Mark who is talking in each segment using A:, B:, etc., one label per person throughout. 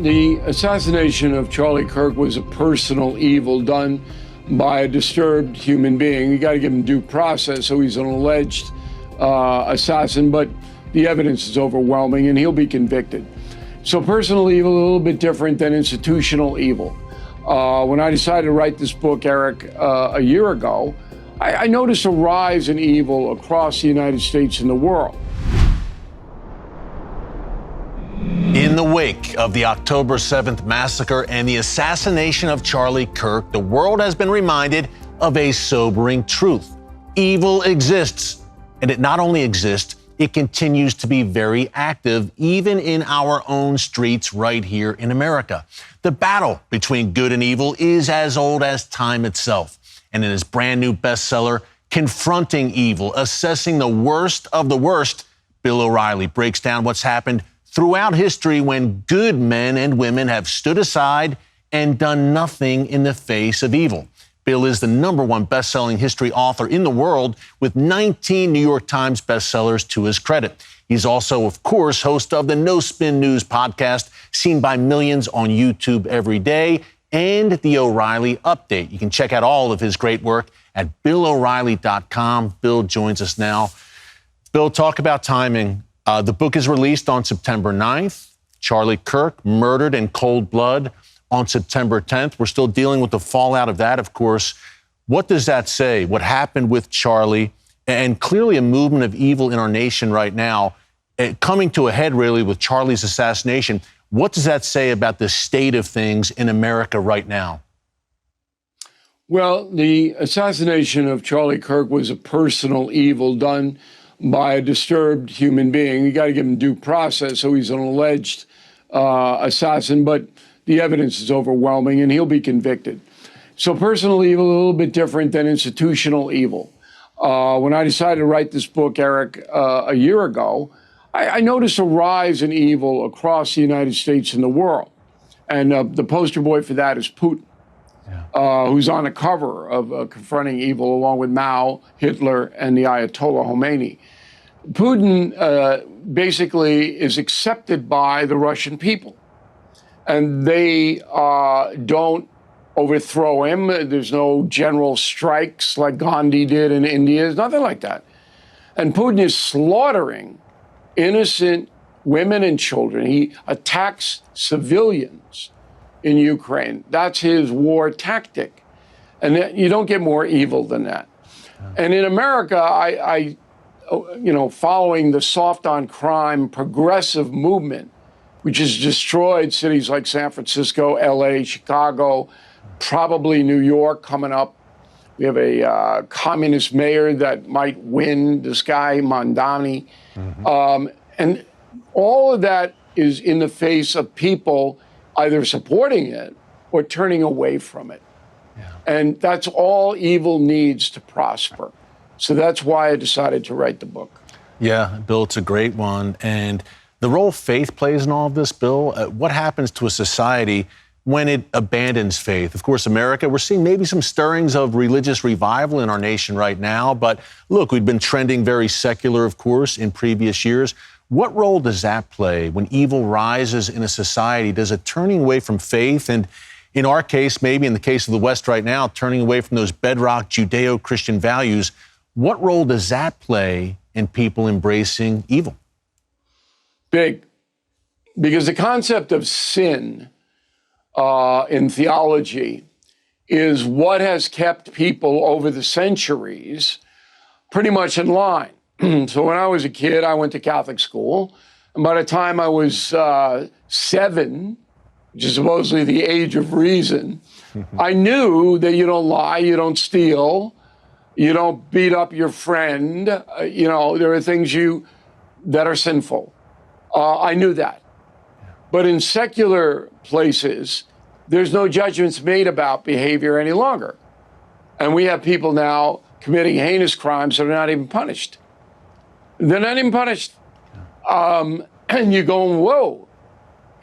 A: the assassination of Charlie Kirk was a personal evil done by a disturbed human being. You got to give him due process, so he's an alleged assassin, but the evidence is overwhelming and he'll be convicted. So personal evil, a little bit different than institutional evil. When I decided to write this book, Eric, a year ago, I noticed a rise in evil across the United States and the world.
B: In the wake of the October 7th massacre and the assassination of Charlie Kirk, the world has been reminded of a sobering truth. Evil exists, and it not only exists, it continues to be very active, even in our own streets right here in America. The battle between good and evil is as old as time itself. And in his brand new bestseller, Confronting Evil, Assessing the Worst of the Worst, Bill O'Reilly breaks down what's happened throughout history when good men and women have stood aside and done nothing in the face of evil. Bill is the #1 best-selling history author in the world with 19 New York Times bestsellers to his credit. He's also, of course, host of the No Spin News podcast, seen by millions on YouTube every day, and the O'Reilly Update. You can check out all of his great work at BillO'Reilly.com. Bill joins us now. Bill, talk about timing. The book is released on September 9th. Charlie Kirk, murdered in cold blood on September 10th. We're still dealing with the fallout of that, of course. What does that say? What happened with Charlie? And clearly a movement of evil in our nation right now, coming to a head really with Charlie's assassination. What does that say about the state of things in America right now?
A: Well, the assassination of Charlie Kirk was a personal evil done by a disturbed human being. You got to give him due process, so he's an alleged assassin, but the evidence is overwhelming and he'll be convicted. So personal evil, a little bit different than institutional evil. When I decided to write this book, Eric, a year ago, I noticed a rise in evil across the United States and the world. And the poster boy for that is Putin, who's on the cover of Confronting Evil along with Mao, Hitler, and the Ayatollah Khomeini. Putin basically is accepted by the Russian people. And they don't overthrow him. There's no general strikes like Gandhi did in India. There's nothing like that. And Putin is slaughtering innocent women and children. He attacks civilians in Ukraine. That's his war tactic. And you don't get more evil than that. And in America, I following the soft on crime progressive movement, which has destroyed cities like San Francisco, LA, Chicago, probably New York coming up. We have a communist mayor that might win, this guy, Mandani. And all of that is in the face of people either supporting it or turning away from it. And that's all evil needs to prosper. So that's why I decided to write the book.
B: Yeah, Bill, it's a great one. And the role faith plays in all of this, Bill, what happens to a society when it abandons faith? Of course, America, we're seeing maybe some stirrings of religious revival in our nation right now. But look, we've been trending very secular, of course, in previous years. What role does that play when evil rises in a society? Does it turning away from faith? And in our case, maybe in the case of the West right now, turning away from those bedrock Judeo-Christian values, what role does that play in people embracing evil?
A: Big. Because the concept of sin in theology is what has kept people over the centuries pretty much in line. So when I was a kid, I went to Catholic school. And by the time I was 7, which is supposedly the age of reason, I knew that you don't lie, you don't steal, you don't beat up your friend. There are things that are sinful. I knew that. But in secular places, there's no judgments made about behavior any longer. And we have people now committing heinous crimes that are not even punished. They're not even punished. And you're going, whoa.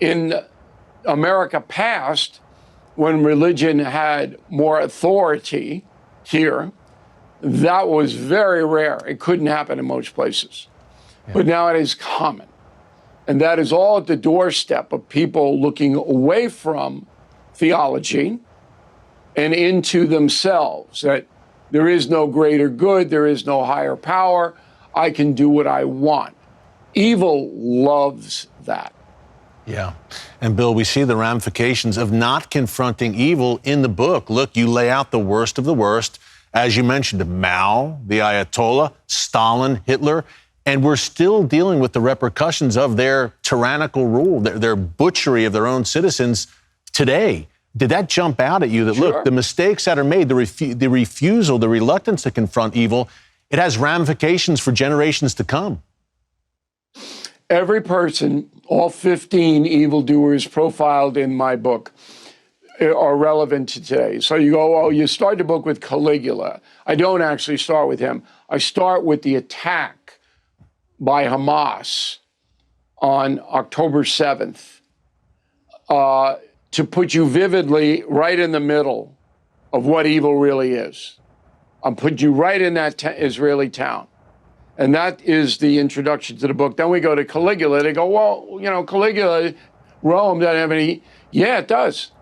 A: In America past, when religion had more authority here, that was very rare. It couldn't happen in most places. But now it is common. And that is all at the doorstep of people looking away from theology and into themselves, that there is no greater good, there is no higher power, I can do what I want. Evil loves that.
B: Yeah. And Bill, we see the ramifications of not confronting evil in the book. Look, you lay out the worst of the worst. As you mentioned, Mao, the Ayatollah, Stalin, Hitler, and we're still dealing with the repercussions of their tyrannical rule, their butchery of their own citizens today. Did that jump out at you that,
A: Sure.
B: look, the mistakes that are made, the refusal, the reluctance to confront evil, it has ramifications for generations to come?
A: Every person, all 15 evildoers profiled in my book, are relevant to today. So you go, oh, you start the book with Caligula. I don't actually start with him. I start with the attack by Hamas on October 7th to put you vividly right in the middle of what evil really is. I'm putting you right in that Israeli town. And that is the introduction to the book. Then we go to Caligula. They go, well, you know, Caligula, Rome doesn't have any. Yeah, it does.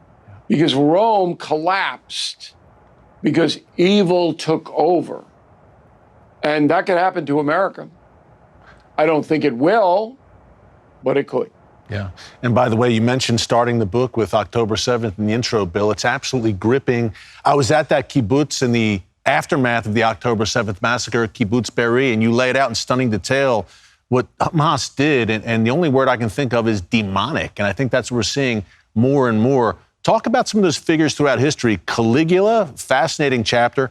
A: Because Rome collapsed because evil took over. And that could happen to America. I don't think it will, but it could.
B: Yeah. And by the way, you mentioned starting the book with October 7th in the intro, Bill. It's absolutely gripping. I was at that kibbutz in the aftermath of the October 7th massacre at Kibbutz Be'eri, and you lay it out in stunning detail what Hamas did. And the only word I can think of is demonic. And I think that's what we're seeing more and more. Talk about some of those figures throughout history. Caligula, fascinating chapter.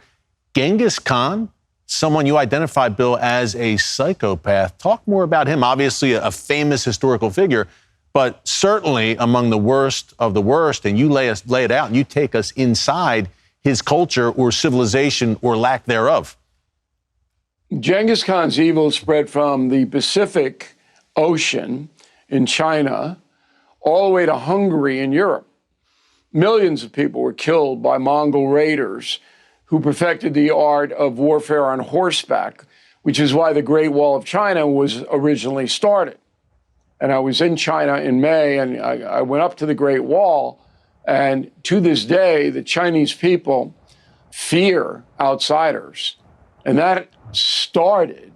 B: Genghis Khan, someone you identify, Bill, as a psychopath. Talk more about him. Obviously, a famous historical figure, but certainly among the worst of the worst. And you lay it out and you take us inside his culture or civilization or lack thereof.
A: Genghis Khan's evil spread from the Pacific Ocean in China all the way to Hungary in Europe. Millions of people were killed by Mongol raiders who perfected the art of warfare on horseback, which is why the Great Wall of China was originally started. And I was in China in May, and I went up to the Great Wall, and to this day, the Chinese people fear outsiders. And that started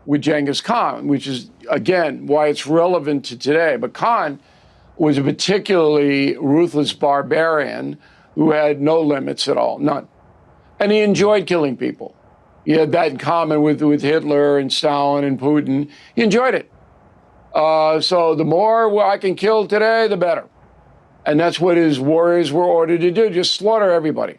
A: with Genghis Khan, which is, again, why it's relevant to today. But Khan was a particularly ruthless barbarian who had no limits at all, none. And he enjoyed killing people. He had that in common with Hitler and Stalin and Putin. He enjoyed it. So the more I can kill today, the better. And that's what his warriors were ordered to do, just slaughter everybody.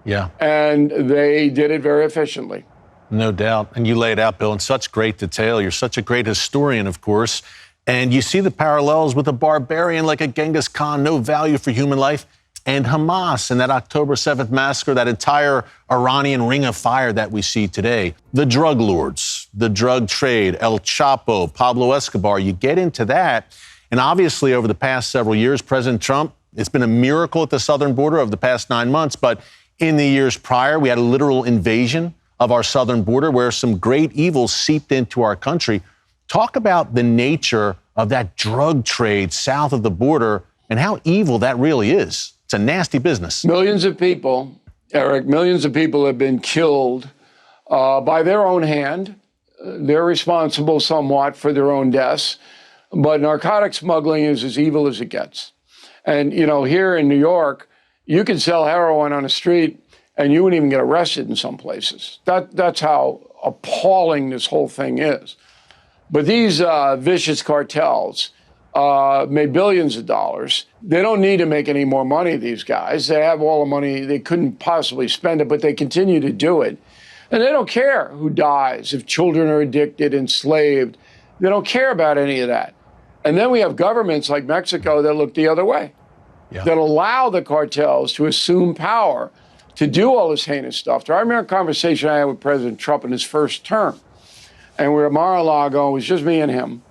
B: Yeah.
A: And they did it very efficiently.
B: No doubt. And you lay it out, Bill, in such great detail. You're such a great historian, of course. And you see the parallels with a barbarian like a Genghis Khan, no value for human life, and Hamas and that October 7th massacre, that entire Iranian ring of fire that we see today. The drug lords, the drug trade, El Chapo, Pablo Escobar, you get into that. And obviously, over the past several years, President Trump, it's been a miracle at the southern border over the past 9 months. But in the years prior, we had a literal invasion of our southern border where some great evils seeped into our country. Talk about the nature of that drug trade south of the border and how evil that really is. It's a nasty business.
A: Millions of people, Eric, millions of people have been killed by their own hand. They're responsible somewhat for their own deaths. But narcotic smuggling is as evil as it gets. And, you know, here in New York, you can sell heroin on the street and you wouldn't even get arrested in some places. That's how appalling this whole thing is. But these vicious cartels made billions of dollars. They don't need to make any more money, these guys. They have all the money. They couldn't possibly spend it, but they continue to do it. And they don't care who dies, if children are addicted, enslaved. They don't care about any of that. And then we have governments like Mexico that look the other way, that allow the cartels to assume power to do all this heinous stuff. I remember a conversation I had with President Trump in his first term. And we were at Mar-a-Lago, it was just me and him.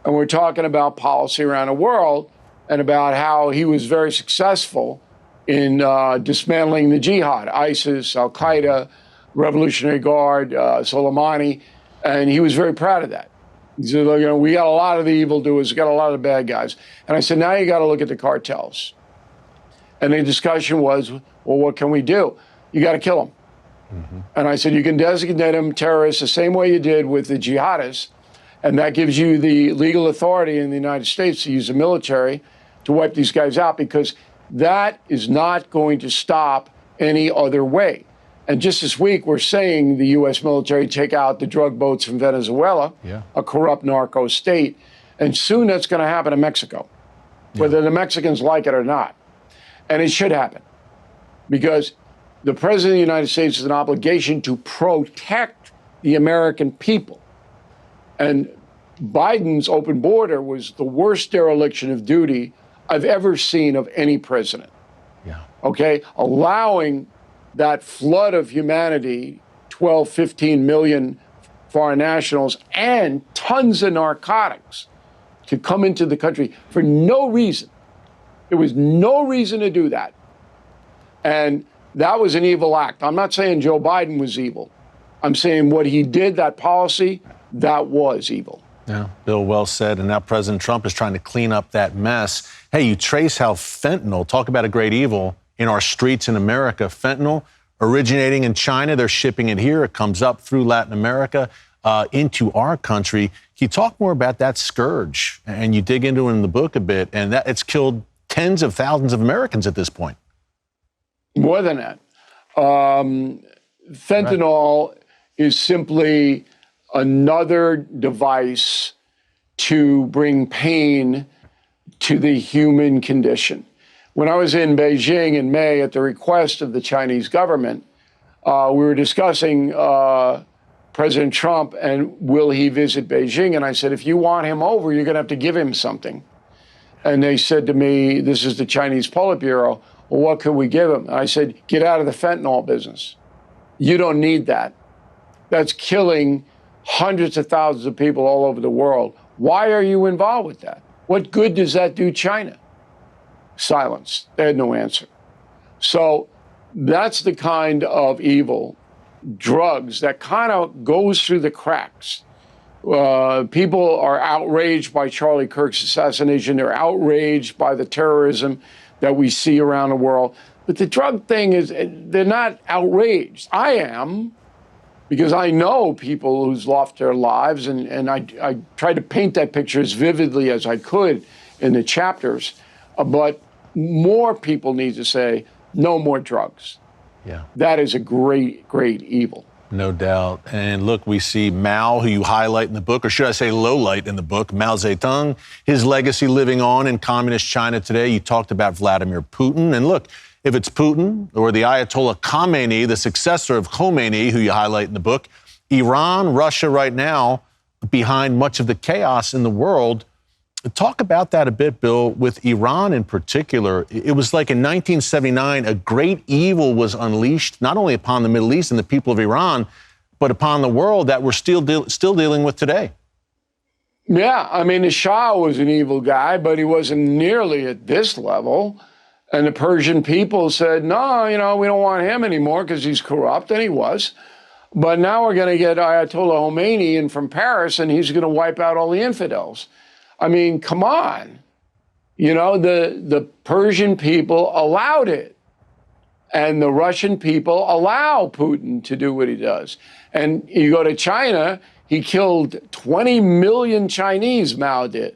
A: And we were talking about policy around the world and about how he was very successful in dismantling the jihad, ISIS, Al-Qaeda, Revolutionary Guard, Soleimani, and he was very proud of that. He said, look, we got a lot of the evildoers, we got a lot of the bad guys. And I said, now you got to look at the cartels. And the discussion was, well, what can we do? You got to kill them. Mm-hmm. And I said, you can designate them terrorists the same way you did with the jihadists. And that gives you the legal authority in the United States to use the military to wipe these guys out, because that is not going to stop any other way. And just this week, we're saying the U.S. military take out the drug boats from Venezuela, a corrupt narco state. And soon that's going to happen in Mexico, whether the Mexicans like it or not. And it should happen, because the president of the United States has an obligation to protect the American people. And Biden's open border was the worst dereliction of duty I've ever seen of any president. Okay? Allowing that flood of humanity, 12, 15 million foreign nationals, and tons of narcotics to come into the country for no reason. There was no reason to do that. And that was an evil act. I'm not saying Joe Biden was evil. I'm saying what he did, that policy, that was evil.
B: Yeah, Bill, well said. And now President Trump is trying to clean up that mess. Hey, you trace how fentanyl, talk about a great evil, in our streets in America. Fentanyl originating in China, they're shipping it here. It comes up through Latin America into our country. Can you talk more about that scourge? And you dig into it in the book a bit, and that it's killed tens of thousands of Americans at this point.
A: More than that. Fentanyl is simply another device to bring pain to the human condition. When I was in Beijing in May at the request of the Chinese government, we were discussing President Trump and will he visit Beijing? And I said, if you want him over, you're going to have to give him something. And they said to me, this is the Chinese Politburo, well, what could we give him? And I said, get out of the fentanyl business. You don't need that. That's killing hundreds of thousands of people all over the world. Why are you involved with that? What good does that do China? Silence. They had no answer. So that's the kind of evil, drugs, that kind of goes through the cracks. People are outraged by Charlie Kirk's assassination. They're outraged by the terrorism that we see around the world. But the drug thing is, they're not outraged. I am, because I know people who's lost their lives, and I tried to paint that picture as vividly as I could in the chapters. But more people need to say, no more drugs. Yeah. That is a great, great evil.
B: No doubt. And look, we see Mao, who you highlight in the book, or should I say lowlight in the book, Mao Zedong, his legacy living on in communist China today. You talked about Vladimir Putin. And look, if it's Putin or the Ayatollah Khamenei, the successor of Khomeini, who you highlight in the book, Iran, Russia right now, behind much of the chaos in the world. Talk about that a bit, Bill, with Iran in particular. It was like in 1979, a great evil was unleashed, not only upon the Middle East and the people of Iran, but upon the world that we're still dealing with today.
A: Yeah, I mean, the Shah was an evil guy, but he wasn't nearly at this level. And the Persian people said, no, we don't want him anymore because he's corrupt, and he was. But now we're going to get Ayatollah Khomeini in from Paris, and he's going to wipe out all the infidels. I mean, come on. The Persian people allowed it. And the Russian people allow Putin to do what he does. And you go to China, he killed 20 million Chinese, Mao did.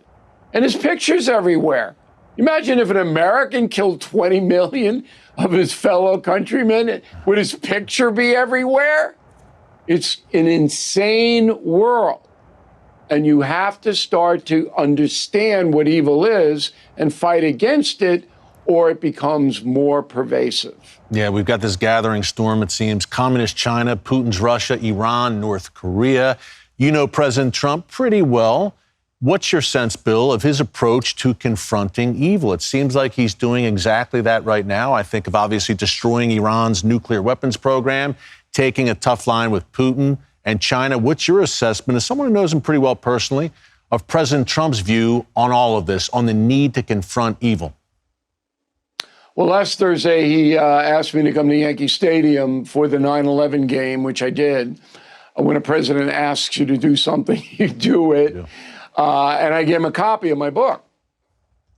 A: And his picture's everywhere. Imagine if an American killed 20 million of his fellow countrymen. Would his picture be everywhere? It's an insane world. And you have to start to understand what evil is and fight against it, or it becomes more pervasive.
B: Yeah, we've got this gathering storm, it seems. Communist China, Putin's Russia, Iran, North Korea. You know President Trump pretty well. What's your sense, Bill, of his approach to confronting evil? It seems like he's doing exactly that right now. I think of obviously destroying Iran's nuclear weapons program, taking a tough line with Putin and China. What's your assessment, as someone who knows him pretty well personally, of President Trump's view on all of this, on the need to confront evil?
A: Well, last Thursday, he asked me to come to Yankee Stadium for the 9/11 game, which I did. When a president asks you to do something, you do it.
B: Yeah.
A: And I gave him a copy of my book.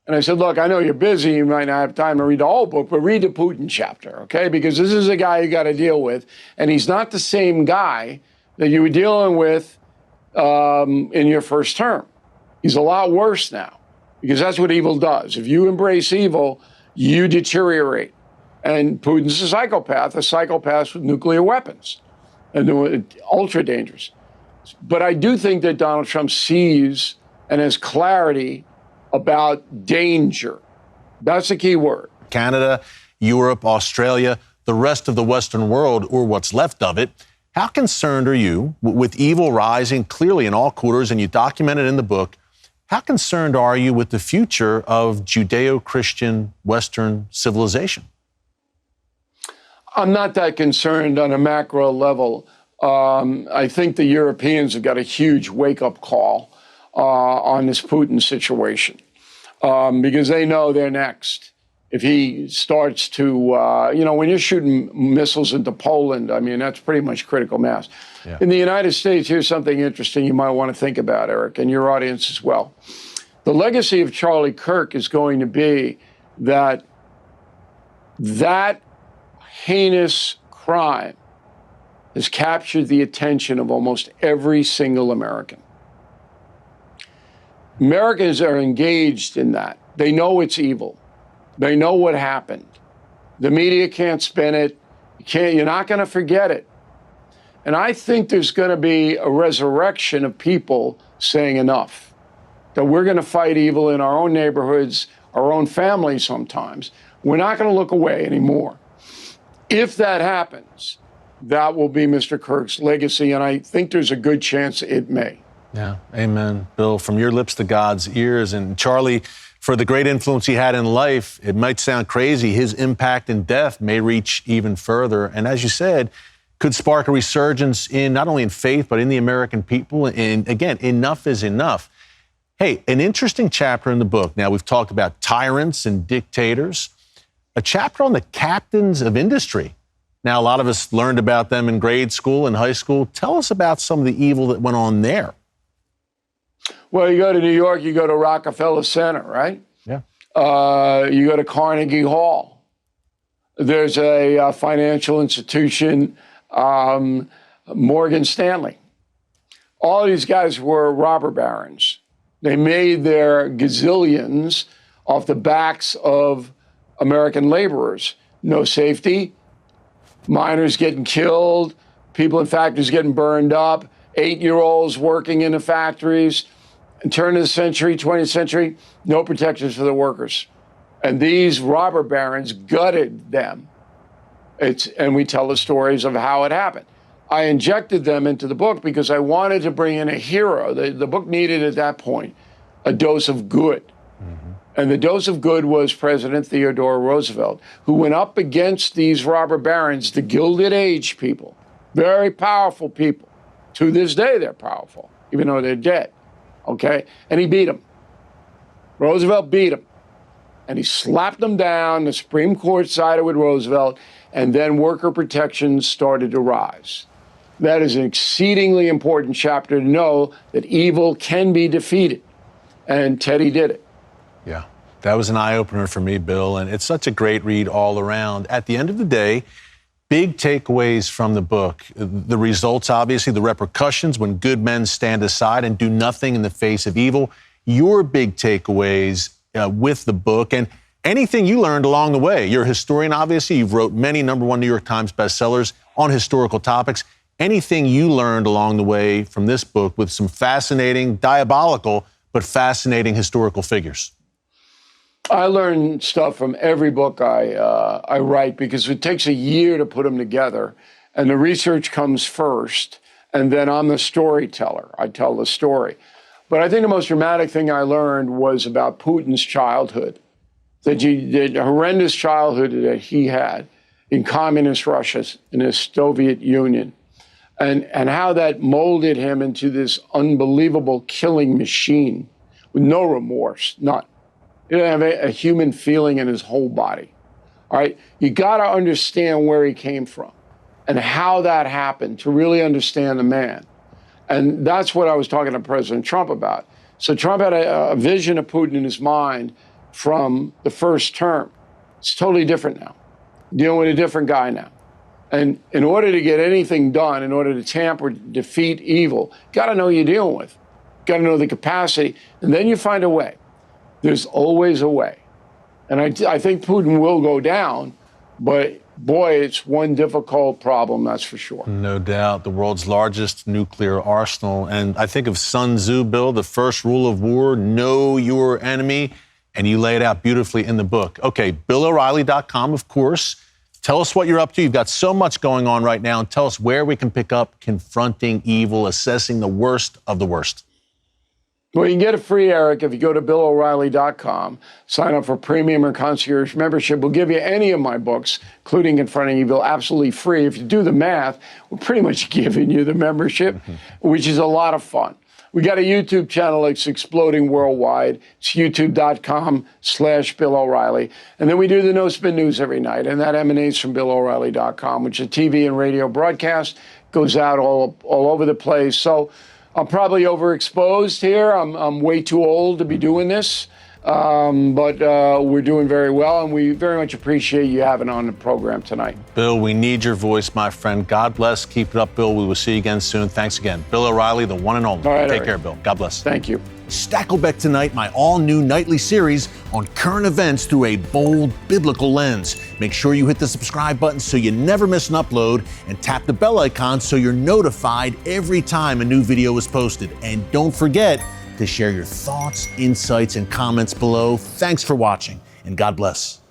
A: And I said, look, I know you're busy. You might not have time to read the whole book, but read the Putin chapter, okay? Because this is a guy you got to deal with. And he's not the same guy that you were dealing with in your first term. He's a lot worse now, because that's what evil does. If you embrace evil, you deteriorate. And Putin's a psychopath with nuclear weapons, and ultra dangerous. But I do think that Donald Trump sees and has clarity about danger. That's the key word.
B: Canada, Europe, Australia, the rest of the Western world, or what's left of it. How concerned are you with evil rising clearly in all quarters, and you document it in the book? How concerned are you with the future of Judeo-Christian Western civilization?
A: I'm not that concerned on a macro level. I think the Europeans have got a huge wake-up call on this Putin situation, because they know they're next. If he starts to, when you're shooting missiles into Poland, I mean, that's pretty much critical mass. Yeah. In the United States, here's something interesting you might want to think about, Eric, and your audience as well. The legacy of Charlie Kirk is going to be that heinous crime has captured the attention of almost every single American. Americans are engaged in that. They know it's evil. They know what happened. The media can't spin it. You're not going to forget it. And I think there's going to be a resurrection of people saying enough, that we're going to fight evil in our own neighborhoods, our own families sometimes. We're not going to look away anymore. If that happens, that will be Mr. Kirk's legacy, and I think there's a good chance it may.
B: Yeah, amen. Bill, from your lips to God's ears. And Charlie, for the great influence he had in life, it might sound crazy, his impact in death may reach even further. And as you said, could spark a resurgence in not only in faith, but in the American people. And again, enough is enough. Hey, an interesting chapter in the book. Now, we've talked about tyrants and dictators. A chapter on the captains of industry. Now, a lot of us learned about them in grade school and high school. Tell us about some of the evil that went on there.
A: Well, you go to New York, you go to Rockefeller Center, right?
B: Yeah.
A: You go to Carnegie Hall. There's a financial institution, Morgan Stanley. All these guys were robber barons. They made their gazillions off the backs of American laborers. No safety, miners getting killed, people in factories getting burned up, 8-year-olds working in the factories. And turn of the century, 20th century, no protections for the workers. And these robber barons gutted them. And we tell the stories of how it happened. I injected them into the book because I wanted to bring in a hero. The book needed at that point a dose of good. Mm-hmm. And the dose of good was President Theodore Roosevelt, who went up against these robber barons, the Gilded Age people, very powerful people. To this day, they're powerful, even though they're dead. Okay, and he beat him. Roosevelt beat him. And he slapped them down. The Supreme Court sided with Roosevelt, and then worker protections started to rise. That is an exceedingly important chapter to know that evil can be defeated. And Teddy did it.
B: Yeah, that was an eye-opener for me, Bill, and it's such a great read all around. At the end of the day, big takeaways from the book. The results, obviously, the repercussions when good men stand aside and do nothing in the face of evil. Your big takeaways with the book and anything you learned along the way. You're a historian, obviously. You've wrote many #1 New York Times bestsellers on historical topics. Anything you learned along the way from this book with some fascinating, diabolical, but fascinating historical figures?
A: I learn stuff from every book I write because it takes a year to put them together. And the research comes first, and then I'm the storyteller. I tell the story. But I think the most dramatic thing I learned was about Putin's childhood, the horrendous childhood that he had in communist Russia, in the Soviet Union, and how that molded him into this unbelievable killing machine with no remorse, none. He didn't have a human feeling in his whole body. All right, you got to understand where he came from. and how that happened to really understand the man. And that's what I was talking to President Trump about. So Trump had a vision of Putin in his mind from the first term. It's totally different now. Dealing with a different guy now. And in order to get anything done, in order to tamper, defeat evil, got to know who you're dealing with. Got to know the capacity, and then you find a way. There's always a way. And I think Putin will go down, but boy, it's one difficult problem, that's for sure.
B: No doubt. The world's largest nuclear arsenal. And I think of Sun Tzu, Bill, the first rule of war, know your enemy. And you lay it out beautifully in the book. Okay, BillO'Reilly.com, of course. Tell us what you're up to. You've got so much going on right now. And tell us where we can pick up Confronting Evil, Assessing the Worst of the Worst.
A: Well, you can get it free, Eric, if you go to BillO'Reilly.com, sign up for premium or concierge membership. We'll give you any of my books, including Confronting Evil, absolutely free. If you do the math, we're pretty much giving you the membership, which is a lot of fun. We got a YouTube channel that's exploding worldwide. It's youtube.com/Bill O'Reilly. And then we do the No Spin News every night, and that emanates from BillO'Reilly.com, which is a TV and radio broadcast, goes out all over the place. So I'm probably overexposed here. I'm way too old to be doing this, but we're doing very well, and we very much appreciate you having on the program tonight.
B: Bill, we need your voice, my friend. God bless. Keep it up, Bill. We will see you again soon. Thanks again. Bill O'Reilly, the one and only.
A: All right,
B: Take care, Bill. God bless.
A: Thank you.
B: Stakelbeck Tonight, my all-new nightly series on current events through a bold biblical lens. Make sure you hit the subscribe button so you never miss an upload, and tap the bell icon so you're notified every time a new video is posted. And don't forget to share your thoughts, insights, and comments below. Thanks for watching, and God bless.